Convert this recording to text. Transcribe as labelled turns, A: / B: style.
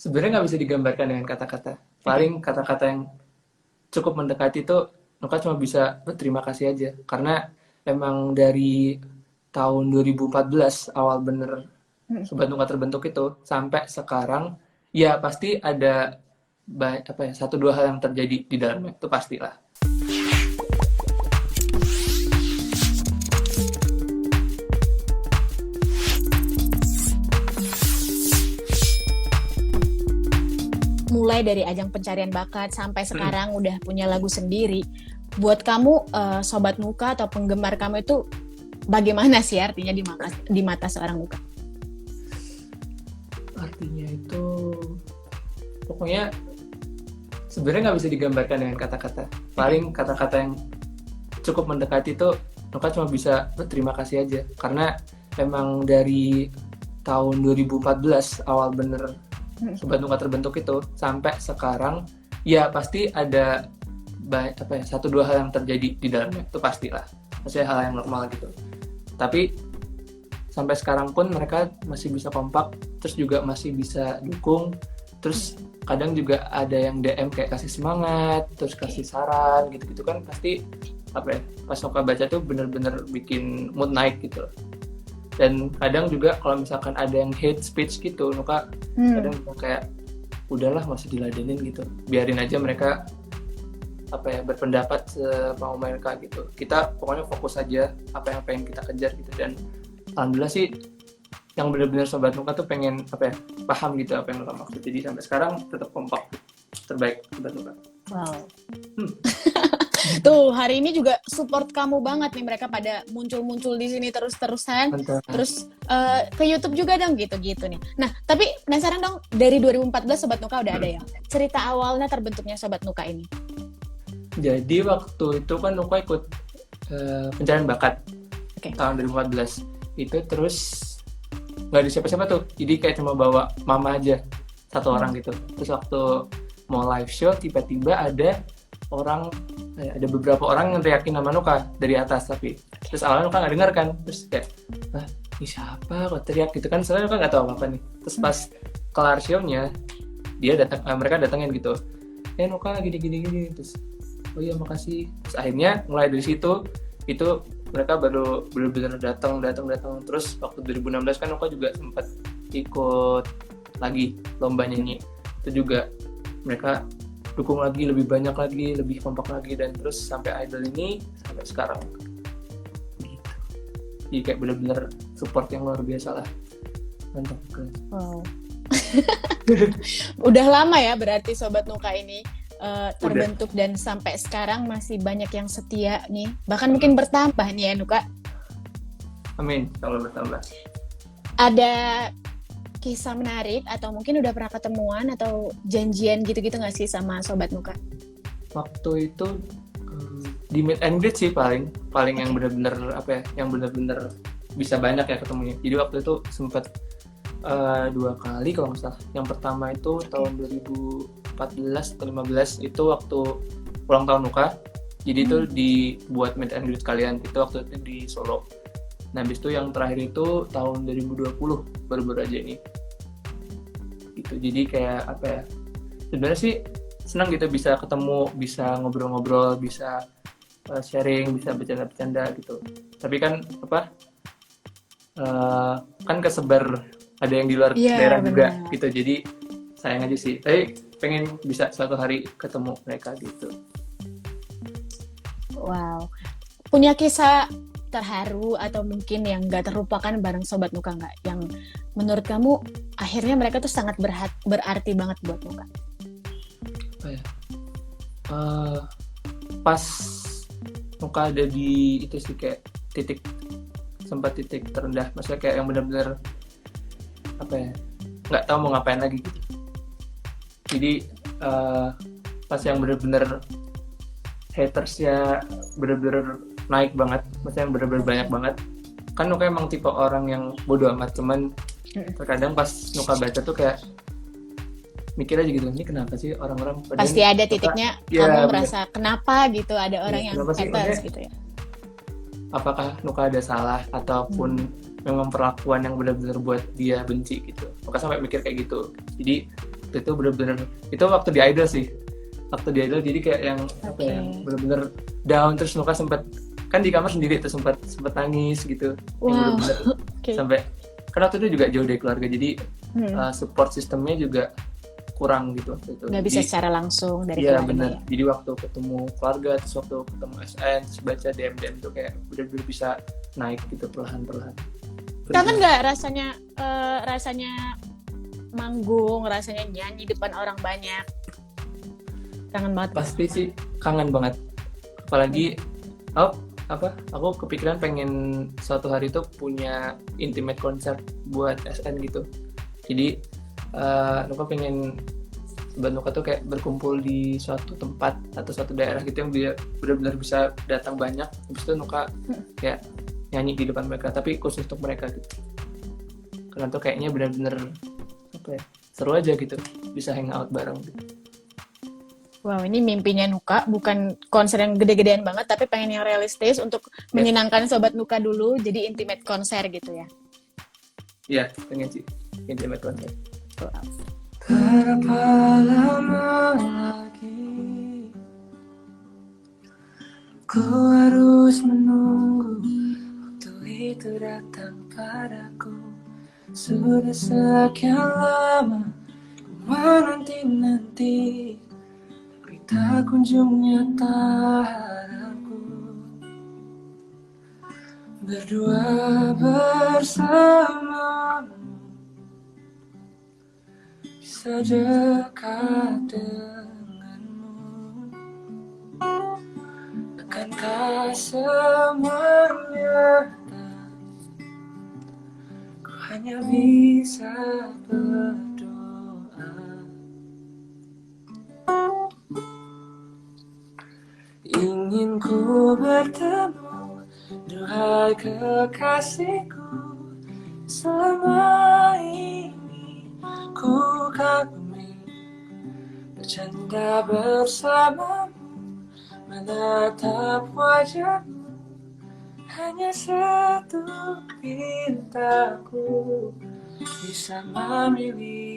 A: Sebenarnya nggak bisa digambarkan dengan kata-kata. Paling kata-kata yang cukup mendekati itu Nuka cuma bisa berterima kasih aja. Karena emang dari tahun 2014 awal bener
B: Hmm.
A: Sobat Nuka terbentuk itu sampai sekarang ya pasti ada apa ya satu dua hal yang terjadi di dalamnya itu pastilah.
B: Mulai dari ajang pencarian bakat sampai sekarang udah punya lagu sendiri. Buat kamu, Sobat Nuka atau penggemar kamu itu bagaimana sih artinya di mata seorang Nuka?
A: Artinya itu pokoknya sebenarnya nggak bisa digambarkan dengan kata-kata. Paling kata-kata yang cukup mendekati itu Nuka cuma bisa berterima kasih aja. Karena emang dari tahun 2014 awal bener Sobat Nuka terbentuk itu sampai sekarang ya pasti ada apa ya satu dua hal yang terjadi di dalamnya itu pastilah. Maksudnya hal yang normal gitu. Tapi sampai sekarang pun mereka masih bisa kompak, terus juga masih bisa dukung, terus kadang juga ada yang DM kayak kasih semangat, terus kasih saran gitu-gitu kan pasti apa ya pas Nuka baca tuh bener-bener bikin mood naik gitu. Dan kadang juga kalau misalkan ada yang hate speech gitu Nuka kadang kayak udahlah nggak usah diladenin gitu, biarin aja mereka apa ya berpendapat semau mereka gitu, kita pokoknya fokus aja apa yang pengen kita kejar gitu. Dan alhamdulillah sih yang benar-benar Sobat Nuka tuh pengen apa ya paham gitu apa yang Nuka maksud, jadi sampai sekarang tetap kompak, terbaik Sobat Nuka.
B: Wow.
A: hmm.
B: Tuh, hari ini juga support kamu banget nih, mereka pada muncul-muncul di sini terus-terusan.
A: Mantap.
B: Terus ke YouTube juga dong gitu-gitu nih. Nah, tapi penasaran dong, dari 2014 Sobat Nuka udah ada ya? Cerita awalnya terbentuknya Sobat Nuka ini.
A: Jadi waktu itu kan Nuka ikut pencarian bakat tahun 2014 itu, terus nggak ada siapa-siapa tuh, jadi kayak cuma bawa mama aja satu orang gitu. Terus waktu mau live show tiba-tiba ada beberapa orang yang teriakin nama Nuka dari atas, tapi terus awalnya Nuka nggak dengar kan, terus kayak ini siapa kok teriak gitu kan, soalnya Nuka nggak tahu apa nih. Terus pas kelar show-nya mereka datangin gitu, Nuka gini, terus oh iya makasih. Terus akhirnya mulai dari situ itu mereka baru benar-benar datang. Terus waktu 2016 kan Nuka juga sempat ikut lagi lomba nyanyi, itu juga mereka dukung lagi, lebih banyak lagi, lebih kompak lagi, dan terus sampai idol ini sampai sekarang gitu. Jadi kayak benar-benar support yang luar biasa lah. Mantap.
B: Wow. Udah lama ya berarti Sobat Nuka ini terbentuk dan sampai sekarang masih banyak yang setia nih, bahkan mungkin bertambah nih ya Nuka.
A: Amin, kalau bertambah.
B: Ada kisah menarik atau mungkin udah pernah ketemuan atau janjian gitu-gitu nggak sih sama Sobat Nuka?
A: Waktu itu di meet and greet sih paling yang benar-benar apa ya, yang benar-benar bisa banyak ya ketemunya. Jadi waktu itu sempat 2 kali kalau nggak salah. Yang pertama itu tahun 2014 atau 15 itu waktu ulang tahun Nuka. Jadi itu dibuat meet and greet kalian itu waktu itu di Solo. Nah habis itu yang terakhir itu tahun 2020 baru-baru aja ini gitu. Jadi kayak apa ya, sebenarnya sih senang gitu bisa ketemu, bisa ngobrol-ngobrol, bisa sharing, bisa bercanda-bercanda gitu. Tapi kan apa kan kesebar ada yang di luar daerah juga gitu, jadi sayang aja sih. Tapi pengen bisa suatu hari ketemu mereka gitu.
B: Wow, punya kisah terharu atau mungkin yang gak terlupakan bareng Sobat Nuka nggak? Yang menurut kamu akhirnya mereka tuh sangat berarti banget buat Nuka?
A: Apa ya? Pas Nuka ada di itu sih kayak sempat titik terendah, maksudnya kayak yang benar-benar apa ya, nggak tahu mau ngapain lagi gitu. Jadi pas yang benar-benar hatersnya benar-benar naik banget, maksudnya yang benar-benar banyak banget. Kan Nuka emang tipe orang yang bodo amat, cuman terkadang pas Nuka baca tuh kayak mikir aja gitu, ini kenapa sih orang-orang
B: pasti ada titiknya kamu merasa kenapa gitu ada orang yang haters gitu ya.
A: Apakah Nuka ada salah ataupun memang perlakuan yang benar-benar buat dia benci gitu. Nuka sampai mikir kayak gitu. Jadi waktu itu bener-bener itu waktu di Idol sih, waktu di Idol jadi kayak yang apa
B: Oke.
A: ya, bener-bener down. Terus Nuka sempat kan di kamar sendiri tuh sempat nangis gitu. Yang
B: Wow.
A: bener-bener
B: Oke.
A: sampai karena waktu itu juga jauh dari keluarga, jadi
B: Hmm.
A: support sistemnya juga kurang gitu waktu itu.
B: Nggak bisa
A: Jadi,
B: secara langsung dari
A: iya
B: keluarga
A: benar.
B: ya.
A: Jadi waktu ketemu keluarga, terus waktu ketemu SN, terus baca DM tuh kayak bener-bener bisa naik gitu perlahan-perlahan.
B: Kangen nggak rasanya manggung, rasanya nyanyi depan orang banyak? Kangen banget.
A: Pasti sih kangen banget. Apalagi aku kepikiran pengen suatu hari tuh punya intimate concert buat SN gitu. Jadi Nuka pengen Sobat Nuka tuh kayak berkumpul di suatu tempat atau suatu daerah gitu yang dia benar-benar bisa datang banyak. Habis itu Nuka kayak nyanyi di depan mereka, tapi khusus untuk mereka gitu. Karena tuh kayaknya benar-benar apa ya, seru aja gitu, bisa hangout bareng gitu.
B: Wow, ini mimpinya Nuka, bukan konser yang gede-gedean banget, tapi pengen yang realistis untuk menyenangkan Sobat Nuka dulu, jadi intimate konser gitu ya.
A: Iya, pengen sih intimate concert.
B: Wow.
A: Berapa lama lagi ku harus menunggu waktu itu datang padaku. Sudah sekian lama ku menanti-nanti, tapi tak kunjung nyata harapanku. Berdua bersamamu bisa dekat denganmu. Akankah semuanya ku hanya bisa berdoa. Ingin ku bertemu, duhai kekasihku. Selama ini ku kagumi bercanda bersamamu, menatap wajahmu. Hanya satu pintaku bisa memilih